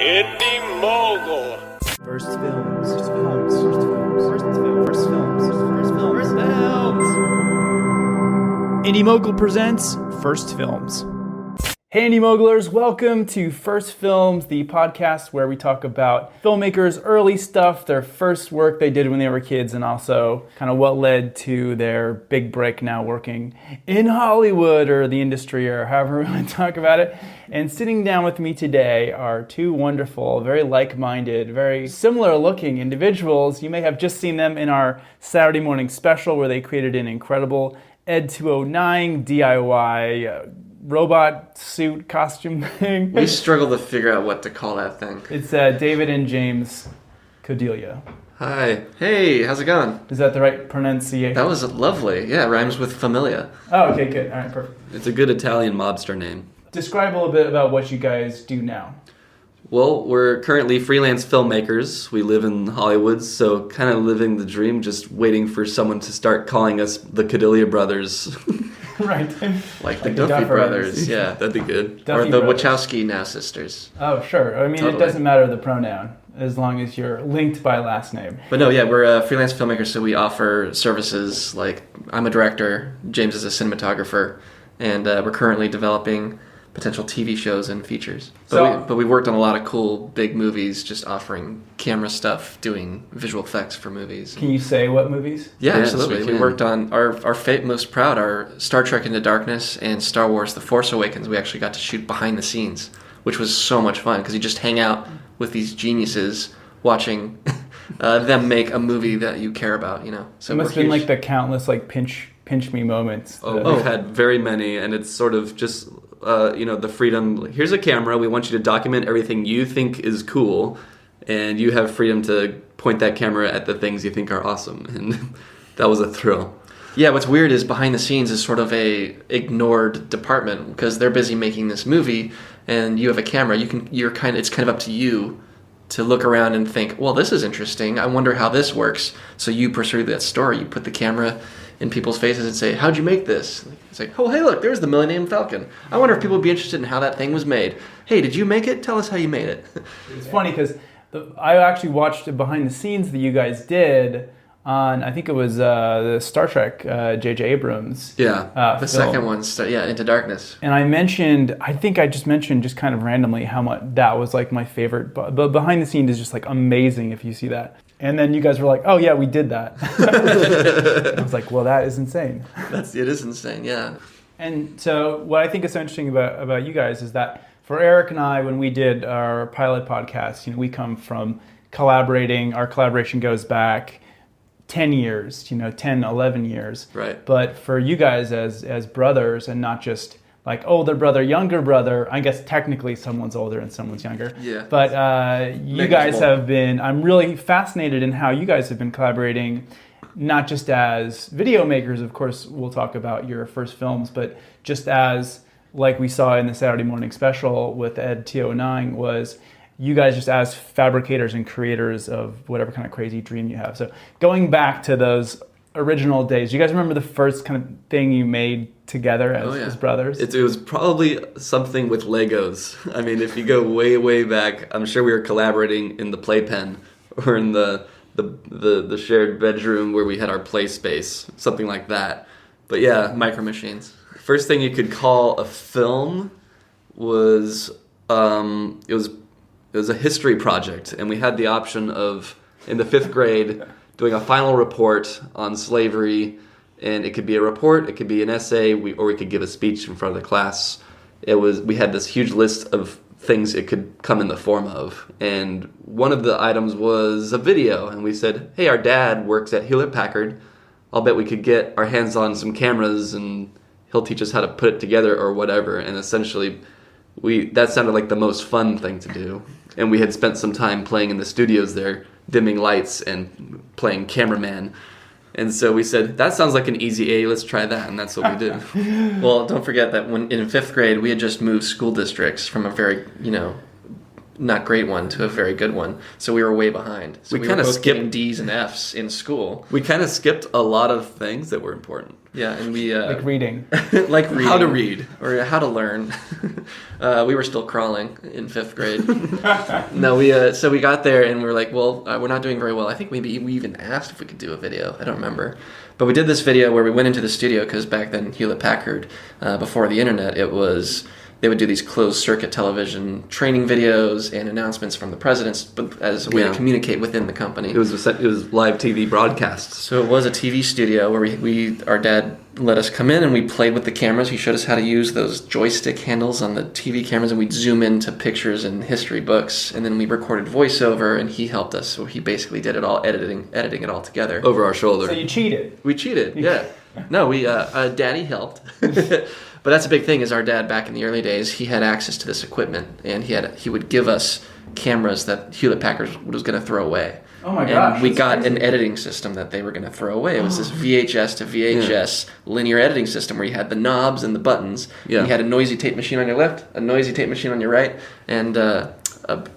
Indy Mogul. First films. First films. First films. First films. First films. First films. First films. Indy Mogul presents First Films. Hey Indy Mogulers, welcome to First Films, the podcast where we talk about filmmakers' early stuff, their first work they did when they were kids, and also kind of what led to their big break now working in Hollywood or the industry or however we want to talk about it. And sitting down with me today are two wonderful, very like-minded, very similar-looking individuals. You may have just seen them in our Saturday morning special where they created an incredible Ed 209 DIY robot suit costume thing. We struggle to figure out what to call that thing. It's David and James Codeglia. Hi. Hey, how's it going? Is that the right pronunciation? That was lovely. Yeah, it rhymes with familia. Oh, okay, good. All right, perfect. It's a good Italian mobster name. Describe a little bit about what you guys do now. Well, we're currently freelance filmmakers. We live in Hollywood, so kind of living the dream, just waiting for someone to start calling us the Codeglia brothers. Right. Like the Duffy brothers. Yeah, that'd be good. Or the Wachowski now sisters. Oh, sure. I mean, Totally. It doesn't matter the pronoun, as long as you're linked by last name. But no, yeah, we're freelance filmmakers, so we offer services like I'm a director, James is a cinematographer, and we're currently developing potential TV shows and features. But we worked on a lot of cool big movies, just offering camera stuff, doing visual effects for movies. Can you say what movies? Yeah, Yes, absolutely. we We can. worked on our most proud are Star Trek Into Darkness and Star Wars The Force Awakens. We actually got to shoot behind the scenes, which was so much fun because you just hang out with these geniuses watching them make a movie that you care about, you know. So It must we're have been huge. like the countless like pinch me moments. We've had very many, and it's sort of just, the freedom. Here's a camera. We want you to document everything you think is cool, and you have freedom to point that camera at the things you think are awesome. And that was a thrill. Yeah, what's weird is behind the scenes is sort of a ignored department because they're busy making this movie, and you have a camera. It's kind of up to you to look around and think, well, this is interesting. I wonder how this works. So you pursue that story. You put the camera in people's faces and say, how'd you make this? It's like, oh, hey, look, there's the Millennium Falcon. I wonder if people would be interested in how that thing was made. Hey, did you make it? Tell us how you made it. It's funny because I actually watched the behind the scenes that you guys did on, I think it was the Star Trek, J.J. Abrams. Yeah. The film. second one, Into Darkness. And I think I just mentioned just kind of randomly how much that was like my favorite. But behind the scenes is just like amazing if you see that. And then you guys were like, oh yeah, we did that. I was like, well, that is insane. It is insane, yeah. And so what I think is so interesting about you guys is that for Eric and I, when we did our pilot podcast, we come from collaborating. Our collaboration goes back 10 years, 10, 11 years. Right. But for you guys as brothers and not just like older brother, younger brother, I guess technically someone's older and someone's younger. Yeah. But you guys have been, I'm really fascinated in how you guys have been collaborating, not just as video makers, of course, we'll talk about your first films, but just as, like we saw in the Saturday morning special with Ed 209, was you guys just as fabricators and creators of whatever kind of crazy dream you have. So going back to those original days, do you guys remember the first kind of thing you made together as brothers? It was probably something with Legos. I mean, if you go way, way back, I'm sure we were collaborating in the playpen or in the shared bedroom where we had our play space, something like that. But yeah, Micro Machines. first thing you could call a film was it was a history project, and we had the option of, in the 5th grade, doing a final report on slavery. And it could be a report, it could be an essay, or we could give a speech in front of the class. We had this huge list of things it could come in the form of. And one of the items was a video. And we said, hey, our dad works at Hewlett-Packard. I'll bet we could get our hands on some cameras and he'll teach us how to put it together or whatever. And essentially, that sounded like the most fun thing to do. And we had spent some time playing in the studios there, dimming lights and playing cameraman. And so we said, that sounds like an easy A, let's try that, and that's what we did. Well, don't forget that when in 5th grade, we had just moved school districts from a very, not great one to a very good one. So we were way behind. So we kinda were both skipped- getting D's and F's in school. We kind of skipped a lot of things that were important. Yeah, and we Like reading. like reading, How to read. or how to learn. We were still crawling in 5th grade. No, so we got there and we were like, well, we're not doing very well. I think maybe we even asked if we could do a video. I don't remember. But we did this video where we went into the studio because back then Hewlett-Packard, before the internet, they would do these closed circuit television training videos and announcements from the presidents, but as a way to communicate within the company. It was live TV broadcasts. So it was a TV studio where our dad let us come in and we played with the cameras. He showed us how to use those joystick handles on the TV cameras, and we'd zoom into pictures and history books, and then we recorded voiceover, and he helped us. So he basically did it all, editing it all together. Over our shoulder. So you cheated. We cheated, yeah. No, Daddy helped. But that's a big thing, is our dad back in the early days, he had access to this equipment, and he would give us cameras that Hewlett-Packard was going to throw away. Oh my gosh. And we got an editing system that they were going to throw away. It was this VHS to VHS linear editing system where you had the knobs and the buttons. Yeah. And you had a noisy tape machine on your left, a noisy tape machine on your right, and a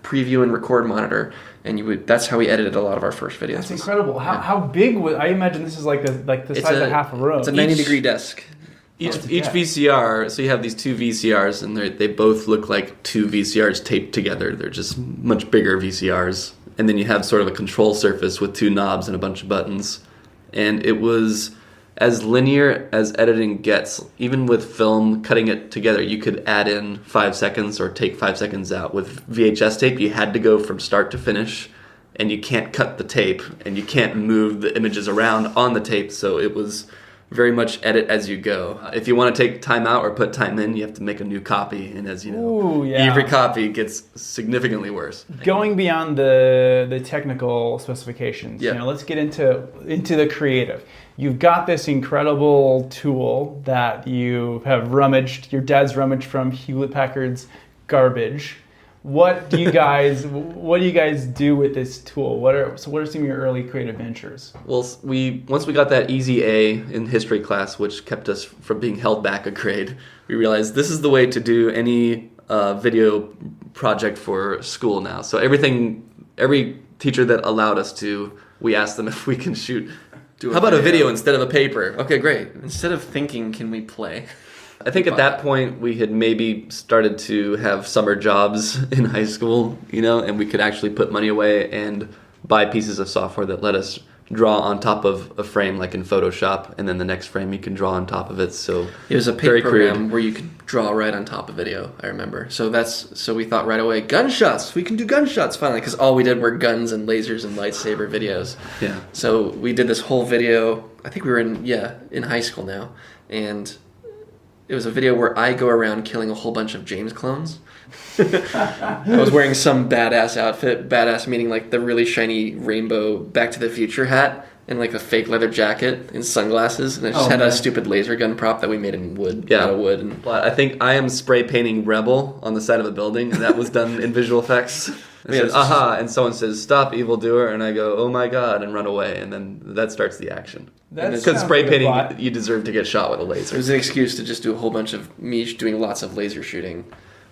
preview and record monitor. And that's how we edited a lot of our first videos. That's incredible. How big was... I imagine this is like the size of half a room. It's a 90-degree desk. Each VCR, so you have these 2 VCRs, and they both look like 2 VCRs taped together. They're just much bigger VCRs. And then you have sort of a control surface with 2 knobs and a bunch of buttons. And it was as linear as editing gets. Even with film, cutting it together, you could add in 5 seconds or take 5 seconds out. With VHS tape, you had to go from start to finish, and you can't cut the tape, and you can't move the images around on the tape, so it was very much edit as you go. If you want to take time out or put time in, you have to make a new copy, and as you know, every copy gets significantly worse. Going beyond the technical specifications, let's get into the creative. You've got this incredible tool that you have rummaged. Your dad's rummaged from Hewlett-Packard's garbage. What do you guys do with this tool? What are some of your early creative ventures? Well, once we got that easy A in history class, which kept us from being held back a grade, we realized this is the way to do any video project for school now. So every teacher that allowed us to, we asked them if we can how about a video instead of a paper? Okay, great. Instead of thinking, can we play? I think at that point we had maybe started to have summer jobs in high school, and we could actually put money away and buy pieces of software that let us draw on top of a frame like in Photoshop, and then the next frame you can draw on top of it. So it was a paint program where you could draw right on top of video, I remember. So we thought right away, gunshots. We can do gunshots finally, because all we did were guns and lasers and lightsaber videos. Yeah. So we did this whole video. I think we were in high school now, and it was a video where I go around killing a whole bunch of James clones. I was wearing some badass outfit, badass meaning like the really shiny rainbow Back to the Future hat and like a fake leather jacket and sunglasses, and I just had a stupid laser gun prop that we made in wood, out of wood. And I think I am spray painting Rebel on the side of a building, and that was done in visual effects. It says, aha, and someone says, stop, evildoer, and I go, oh my god, and run away, and then that starts the action. Because spray painting, you deserve to get shot with a laser. It was an excuse to just do a whole bunch of me doing lots of laser shooting.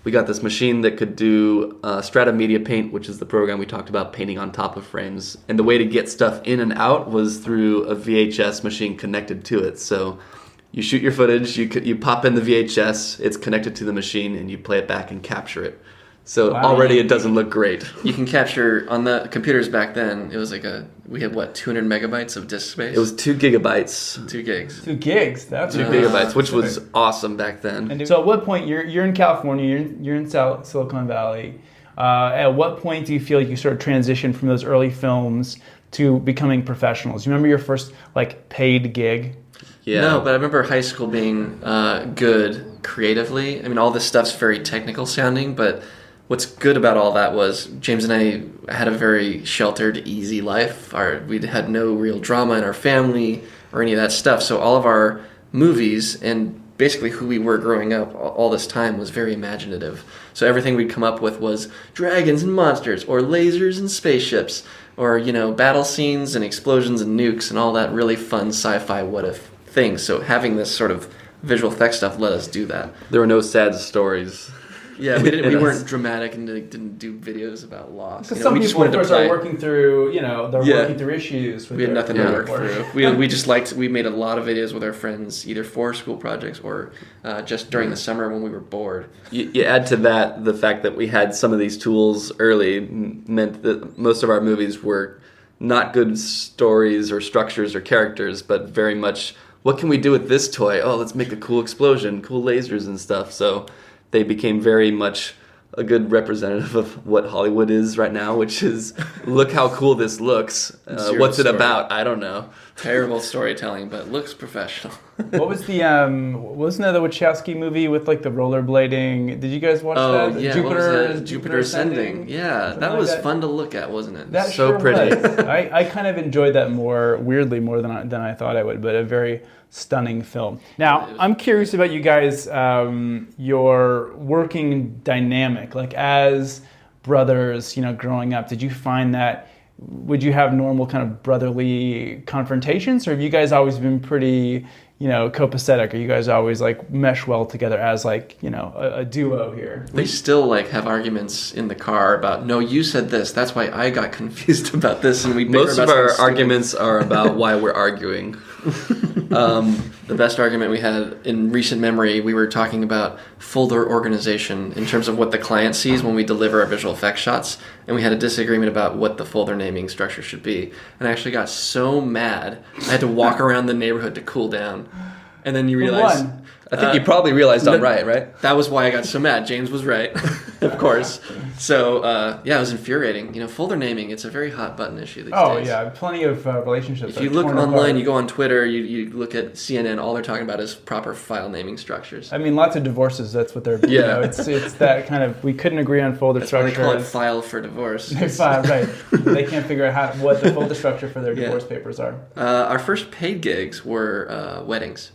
We got this machine that could do Strata Media Paint, which is the program we talked about, painting on top of frames. And the way to get stuff in and out was through a VHS machine connected to it. So you shoot your footage, you pop in the VHS, it's connected to the machine, and you play it back and capture it. So already it doesn't look great. You can capture, on the computers back then, it was like we had 200 megabytes of disk space? It was 2 gigabytes. 2 gigs. 2 gigs, that's 2 gigabytes, which was awesome back then. And so at what point, you're in California, you're in Silicon Valley, at what point do you feel like you sort of transition from those early films to becoming professionals? You remember your first paid gig? Yeah. No, but I remember high school being good creatively. I mean, all this stuff's very technical sounding, but what's good about all that was James and I had a very sheltered, easy life. We had no real drama in our family or any of that stuff. So all of our movies and basically who we were growing up all this time was very imaginative. So everything we'd come up with was dragons and monsters or lasers and spaceships or, battle scenes and explosions and nukes and all that really fun sci-fi what-if things. So having this sort of visual effects stuff let us do that. There were no sad stories. Yeah, we weren't dramatic and didn't do videos about loss. Because some people, of course, are working through, working through issues. We had nothing to work through. We made a lot of videos with our friends, either for school projects or just during the summer when we were bored. You add to that the fact that we had some of these tools early meant that most of our movies were not good stories or structures or characters, but very much, what can we do with this toy? Oh, let's make a cool explosion, cool lasers and stuff. So they became very much a good representative of what Hollywood is right now, which is, look how cool this looks. What's it about? I don't know. Terrible storytelling, but looks professional. What was wasn't that the Wachowski movie with like the rollerblading? Did you guys watch that? Oh, yeah. Jupiter Ascending. Yeah, that was fun to look at, wasn't it? That so sure pretty. Was. I kind of enjoyed that weirdly more than I thought I would, but a very stunning film. Now, I'm curious about you guys, your working dynamic, like as brothers, growing up. Did you find that, would you have normal kind of brotherly confrontations, or have you guys always been pretty, copacetic? Or you guys always like mesh well together as like, a duo here? We still have arguments in the car about, no, you said this, that's why I got confused about this, and most of our arguments are about why we're arguing. The best argument we had in recent memory, we were talking about folder organization in terms of what the client sees when we deliver our visual effects shots, and we had a disagreement about what the folder naming structure should be. And I actually got so mad, I had to walk around the neighborhood to cool down. And then you realize... I think you probably realized I'm right? That was why I got so mad. James was right, of course. So, it was infuriating. Folder naming, it's a very hot button issue these days. Oh, yeah, plenty of relationships. If you look online, you go on Twitter, you look at CNN, all they're talking about is proper file naming structures. I mean, lots of divorces, that's what they're... it's that kind of... We couldn't agree on folder structure. That's why they call it file for divorce. Right. They can't figure out what the folder structure for their divorce papers are. Our first paid gigs were weddings.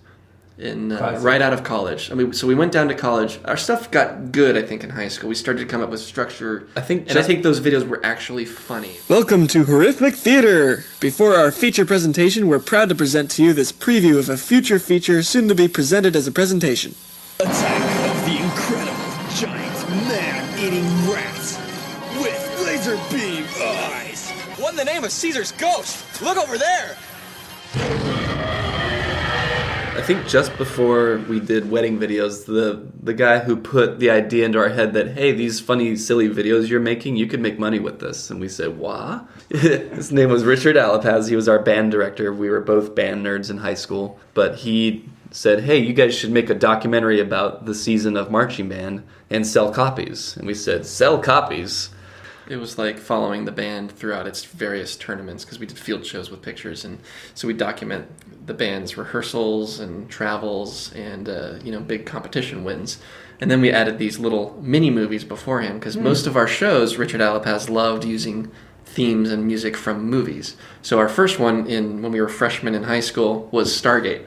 Right out of college. So we went down to college. Our stuff got good, I think, in high school. We started to come up with structure. I think those videos were actually funny. Welcome to Horrific Theater! Before our feature presentation, we're proud to present to you this preview of a future feature soon to be presented as a presentation. Attack of the incredible giant man-eating rats with laser beam eyes. What in the name of Caesar's ghost? Look over there! I think just before we did wedding videos, the guy who put the idea into our head that, hey, these funny, silly videos you're making, you could make money with this. And we said, what? His name was Richard Alapaz. He was our band director. We were both band nerds in high school. But he said, hey, you guys should make a documentary about the season of marching band and sell copies. And we said, sell copies? It was like following the band throughout its various tournaments, because we did field shows with pictures, and so we document the band's rehearsals and travels and big competition wins. And then we added these little mini movies beforehand, because most of our shows, Richard Alapaz loved using themes and music from movies. So our first one when we were freshmen in high school was Stargate,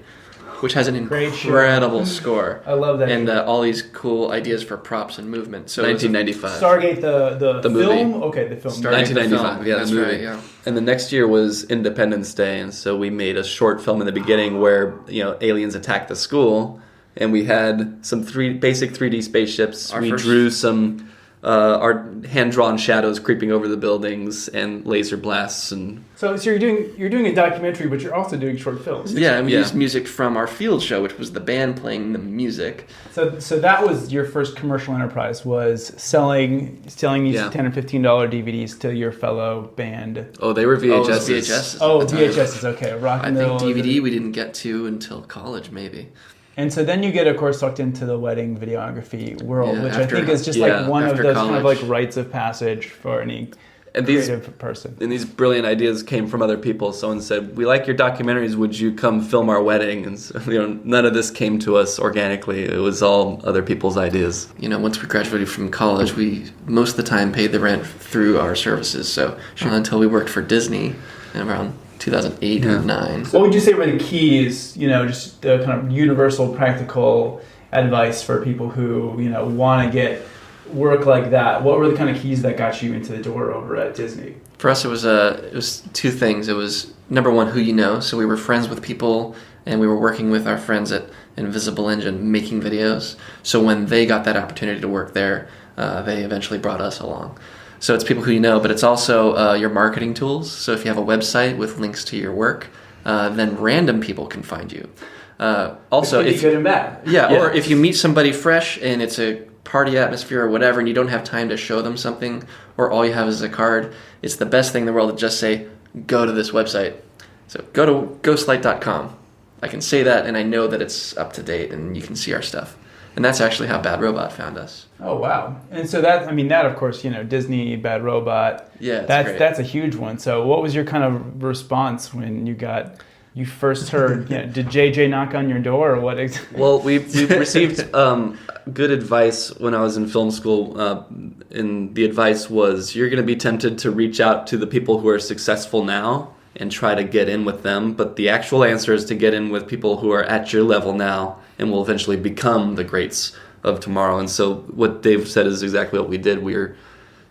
which has an incredible score. I love that. And all these cool ideas for props and movement. So 1995. Stargate, the film? Movie? Okay, the film. Stargate 1995, that's the movie. Right, yeah. And the next year was Independence Day, and so we made a short film in the beginning where, aliens attacked the school, and we had some basic 3D spaceships. We drew some our hand-drawn shadows creeping over the buildings and laser blasts and... So you're doing a documentary, but you're also doing short films. Yeah, and we used music from our field show, which was the band playing the music. So that was your first commercial enterprise, was selling these $10 or $15 DVDs to your fellow band. Oh, they were VHSs. VHSs, okay. I think DVD we didn't get to until college, maybe. And so then you get, of course, sucked into the wedding videography world, which I think is just one of those college. kind of like rites of passage for any creative person. And these brilliant ideas came from other people. Someone said, we like your documentaries, would you come film our wedding? And so, none of this came to us organically. It was all other people's ideas. Once we graduated from college, we most of the time paid the rent through our services. So until we worked for Disney around 2008 or 2009. What would you say were the keys, just the kind of universal practical advice for people who, want to get work like that? What were the kind of keys that got you into the door over at Disney? For us, it was two things. It was, number one, who you know. So we were friends with people and we were working with our friends at Invisible Engine making videos. So when they got that opportunity to work there, they eventually brought us along. So it's people who you know, but it's also your marketing tools. So if you have a website with links to your work, then random people can find you. Also, if good and bad. Yeah, or if you meet somebody fresh and it's a party atmosphere or whatever, and you don't have time to show them something, or all you have is a card, it's the best thing in the world to just say, go to this website. So go to ghostlight.com. I can say that, and I know that it's up to date, and you can see our stuff. And that's actually how Bad Robot found us. Oh, wow. And so that of course, Disney, Bad Robot. Yeah, that's a huge one. So what was your kind of response when you first heard, did JJ knock on your door or what? Well, we received good advice when I was in film school, and the advice was you're going to be tempted to reach out to the people who are successful now and try to get in with them, but the actual answer is to get in with people who are at your level now and will eventually become the greats of tomorrow. And so what Dave said is exactly what we did. We were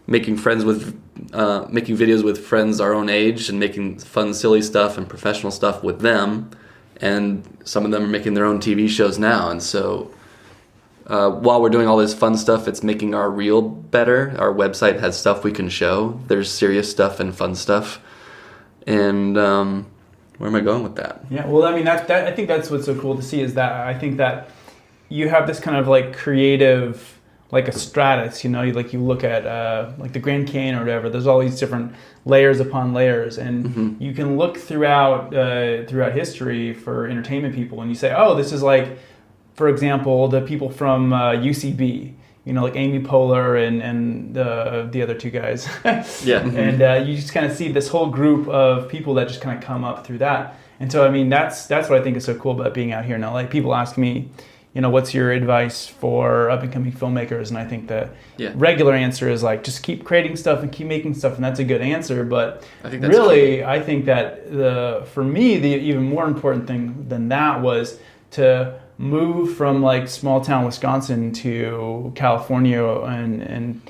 making videos with friends our own age and making fun, silly stuff and professional stuff with them. And some of them are making their own TV shows now. And so while we're doing all this fun stuff, it's making our reel better. Our website has stuff we can show. There's serious stuff and fun stuff. And where am I going with that? Yeah, well, I think that's what's so cool to see is that I think that you have this kind of like creative, like a stratus, you look at like the Grand Canyon or whatever. There's all these different layers upon layers, and you can look throughout history for entertainment people, and you say, oh, this is like, for example, the people from UCB. Like Amy Poehler and the other two guys. Yeah. And you just kind of see this whole group of people that just kind of come up through that. And so, that's what I think is so cool about being out here in LA. People ask me, what's your advice for up-and-coming filmmakers? And I think the regular answer is like, just keep creating stuff and keep making stuff. And that's a good answer. But I think that for me, the even more important thing than that was to move from like small town Wisconsin to California and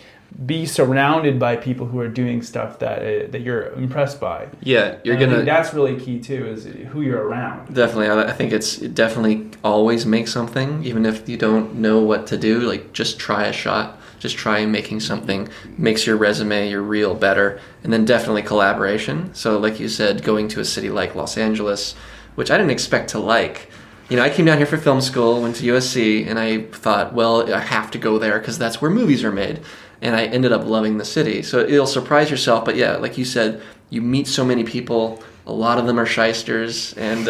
be surrounded by people who are doing stuff that you're impressed by. Yeah, I think that's really key too, is who you're around. Definitely, I think it definitely always make something, even if you don't know what to do. Like, just try a shot. Just try making something, makes your resume, your reel better, and then definitely collaboration. So, like you said, going to a city like Los Angeles, which I didn't expect to like. I came down here for film school, went to USC, and I thought, well, I have to go there because that's where movies are made. And I ended up loving the city. So it'll surprise yourself. But yeah, like you said, you meet so many people. A lot of them are shysters. And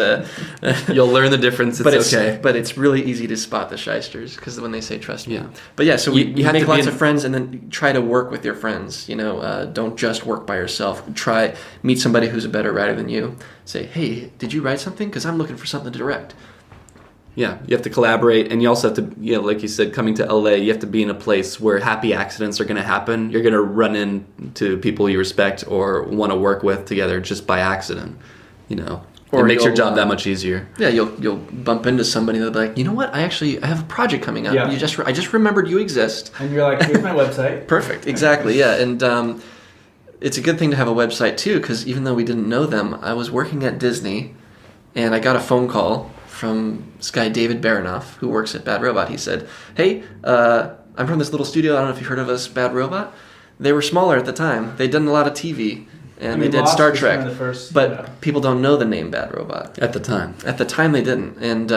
you'll learn the difference. It's okay. But it's really easy to spot the shysters because when they say trust me. Yeah. But yeah, so you have make lots of friends and then try to work with your friends. Don't just work by yourself. Meet somebody who's a better writer than you. Say, hey, did you write something? Because I'm looking for something to direct. Yeah, you have to collaborate, and you also have to, like you said, coming to LA, you have to be in a place where happy accidents are going to happen. You're going to run into people you respect or want to work with together just by accident, Or it makes your job that much easier. Yeah, you'll bump into somebody that'll be like, you know what? I have a project coming up. Yeah. I just remembered you exist. And you're like, here's my website. Perfect, exactly, yeah. And it's a good thing to have a website too, because even though we didn't know them, I was working at Disney, and I got a phone call from this guy, David Baranoff, who works at Bad Robot. He said, hey, I'm from this little studio. I don't know if you've heard of us, Bad Robot. They were smaller at the time. They'd done a lot of TV, and they did Star Trek. But people don't know the name Bad Robot. At the time. At the time, they didn't. And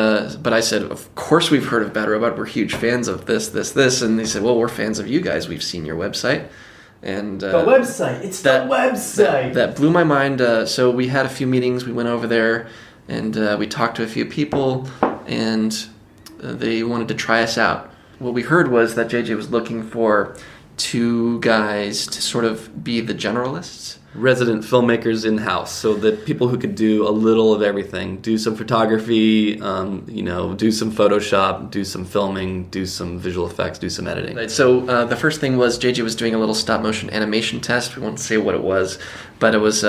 but I said, of course we've heard of Bad Robot. We're huge fans of this. And they said, well, we're fans of you guys. We've seen your website. And the website. It's the website. That blew my mind. So we had a few meetings. We went over there. And we talked to a few people, and they wanted to try us out. What we heard was that JJ was looking for two guys to sort of be the generalists. Resident filmmakers in-house, so that people who could do a little of everything. Do some photography, do some Photoshop, do some filming, do some visual effects, do some editing. Right, so the first thing was JJ was doing a little stop-motion animation test. We won't say what it was, but it was...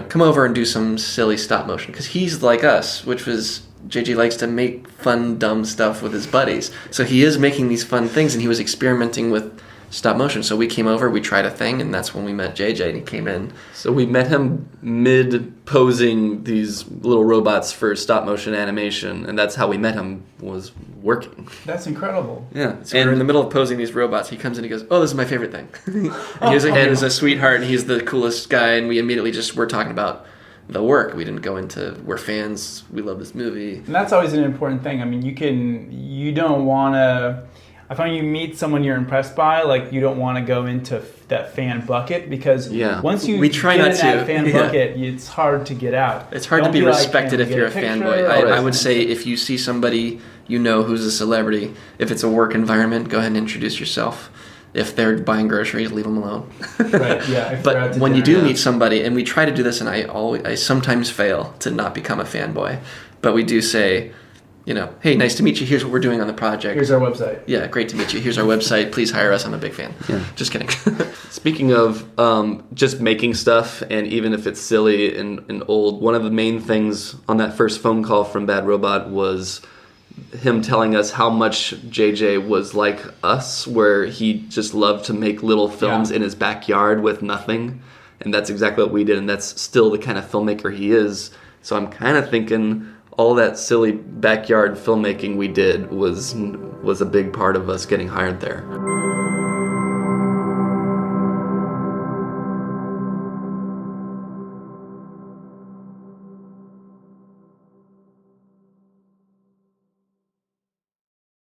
come over and do some silly stop motion. Because he's like us, which was, JJ likes to make fun, dumb stuff with his buddies. So he is making these fun things, and he was experimenting with stop motion. So we came over, we tried a thing, and that's when we met JJ, and he came in. So we met him mid-posing these little robots for stop-motion animation, and that's how we met him, was working. That's incredible. Yeah. So we're in the middle of posing these robots. He comes in and he goes, "Oh, this is my favorite thing." And he was a sweetheart, and he's the coolest guy, and we immediately were talking about the work. We didn't go into, we're fans, we love this movie. And that's always an important thing. I mean, you don't want to, I find you meet someone you're impressed by, like you don't want to go into that fan bucket, because once you we try get not in to. that fan bucket, it's hard to get out. It's hard Don't to be like, respected if get you're a picture fanboy. or I would say if you see somebody you know who's a celebrity, if it's a work environment, go ahead and introduce yourself. If they're buying groceries, leave them alone. Right, yeah. But when you do meet somebody, and we try to do this, and I sometimes fail to not become a fanboy, but we do say, hey, nice to meet you. Here's what we're doing on the project. Here's our website. Yeah, great to meet you. Here's our website. Please hire us. I'm a big fan. Yeah. Just kidding. Speaking of just making stuff, and even if it's silly and old, one of the main things on that first phone call from Bad Robot was him telling us how much JJ was like us, where he just loved to make little films in his backyard with nothing. And that's exactly what we did, and that's still the kind of filmmaker he is. So I'm kind of thinking all that silly backyard filmmaking we did was a big part of us getting hired there.